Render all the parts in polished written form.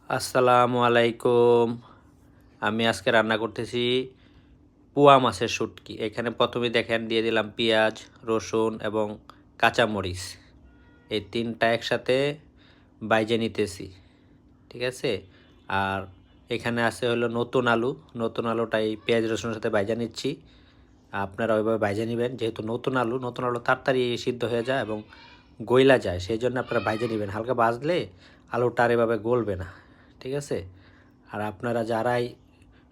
আসসালামু আলাইকুম। আমি আজকে রান্না করতেছি পোয়া মাছের শুটকি। এখানে প্রথমে দেখেন দিয়ে দিলাম পেঁয়াজ, রসুন এবং কাঁচামরিচ। এই তিনটা একসাথে বাইজে নিতেছি, ঠিক আছে? আর এখানে আছে হলো নতুন আলু। নতুন আলুটা এই পেঁয়াজ রসুনের সাথে বাইজা নিচ্ছি। আপনারা ওইভাবে বাইজে নেবেন, যেহেতু নতুন আলু তাড়াতাড়ি সিদ্ধ হয়ে যায় এবং গইলা যায়, সেই জন্য আপনারা বাইজে নেবেন। হালকা ভাজলে আলুটা আর এভাবে গলবে না, ঠিক আছে? আর আপনারা যারাই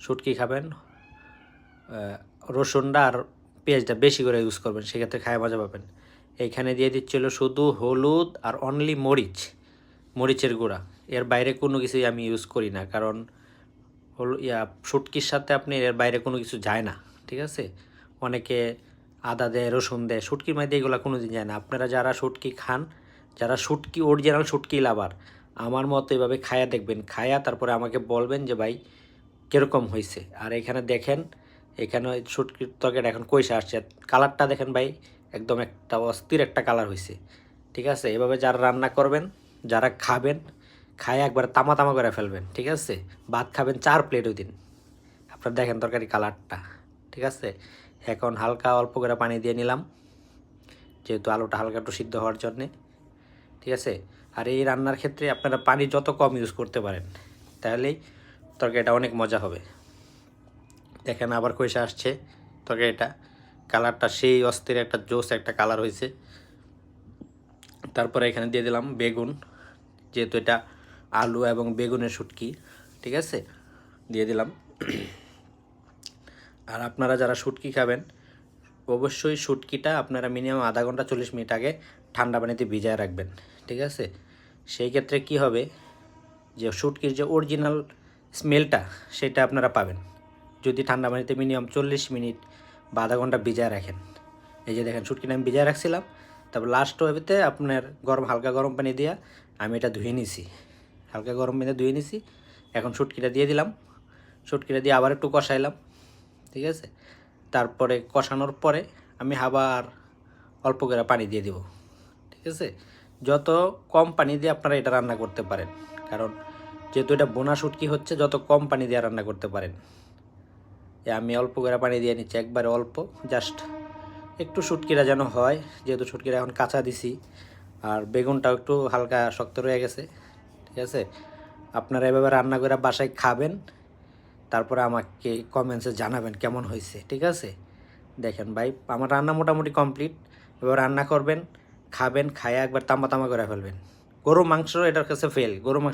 শুটকি খাবেন, রসুনটা আর পেঁয়াজটা বেশি করে ইউজ করবেন, সেক্ষেত্রে খায় মজা পাবেন। এইখানে দিয়ে দিচ্ছিল শুধু হলুদ আর অনলি মরিচের গুঁড়া। এর বাইরে কোনো কিছুই আমি ইউজ করি না, কারণ শুটকির সাথে আপনি এর বাইরে কোনো কিছু যায় না, ঠিক আছে? অনেকে আদা দেয়, রসুন দেয়, শুটকির মধ্যে এগুলো কোনো দিন যায় না। আপনারা যারা শুটকি খান, যারা শুটকি অরিজিনাল শুটকি লাভার, আমার মতো এভাবে খায়া দেখবেন, খায়া তারপরে আমাকে বলবেন যে ভাই কীরকম হয়েছে। আর এখানে দেখেন, এখানে শুটকির তরকারিটা এখন কইসা আসছে, কালারটা দেখেন ভাই, একদম একটা অস্থির একটা কালার হয়েছে, ঠিক আছে? এভাবে যারা রান্না করবেন, যারা খাবেন, খায় একবার তামা তামা করে ফেলবেন, ঠিক আছে? ভাত খাবেন 4 প্লেট ওই দিন। আপনারা দেখেন তরকারি কালারটা, ঠিক আছে? এখন হালকা অল্প করে পানি দিয়ে নিলাম, যেহেতু আলুটা হালকা একটু সিদ্ধ হওয়ার জন্যে, ঠিক আছে? আর এই রান্নার ক্ষেত্রে আপনারা পানি যত কম ইউজ করতে পারেন, তাহলেই তরকারিটা অনেক মজা হবে। দেখেন আবার কইসা আসছে তরকারিটা, কালারটা সেই অস্থির একটা জোস একটা কালার হয়েছে। তারপরে এখানে দিয়ে দিলাম বেগুন, যেহেতু এটা আলু এবং বেগুনের শুটকি, ঠিক আছে? দিয়ে দিলাম। আর আপনারা যারা শুটকি খাবেন, অবশ্যই শুটকিটা আপনারা মিনিমাম আধা ঘন্টা 40 মিনিট আগে ঠান্ডা পানিতে ভিজায় রাখবেন, ঠিক আছে? সেই ক্ষেত্রে কি হবে, যে শুটকির যে অরিজিনাল স্মেলটা সেটা আপনারা পাবেন যদি ঠান্ডা পানিতে মিনিমাম 40 মিনিট বা আধা ঘন্টা ভিজায় রাখেন। এই যে দেখেন শুটকিটা আমি ভিজায় রাখছিলাম, তারপর লাস্ট ওয়েতে আপনার হালকা গরম পানি দিয়া আমি এটা ধুয়ে নিছি, হালকা গরম পানিতে ধুয়ে নিছি। এখন শুটকিটা দিয়ে দিলাম, শুটকিটা দিয়ে আবার একটু কষাইলাম, ঠিক আছে? তারপরে কষানোর পরে আমি আবার অল্প করে পানি দিয়ে দিব, ঠিক আছে? যত কম পানি দিয়ে আপনারা এটা রান্না করতে পারেন, কারণ যেহেতু এটা বোনা শুটকি হচ্ছে, যত কম পানি দিয়ে রান্না করতে পারেন। আমি অল্প করে পানি দিয়ে নিচ্ছি, একবারে অল্প, জাস্ট একটু শুটকিটা যেন হয়, যেহেতু শুটকিটা এখন কাঁচা দিছি। আর বেগুনটাও একটু হালকা শক্ত রয়ে গেছে, ঠিক আছে? আপনারা এভাবে রান্না করে বাসায় খাবেন, তারপরে আমাকে কমেন্টসে জানাবেন কেমন হয়েছে, ঠিক আছে? দেখেন ভাই, আমার রান্না মোটামুটি কমপ্লিট। এবার রান্না করবেন, খাবেন, খায়া একবার তামা তামা করে ফেলবেন। গরু মাংস এটার কাছে ফেল, গরু মাংস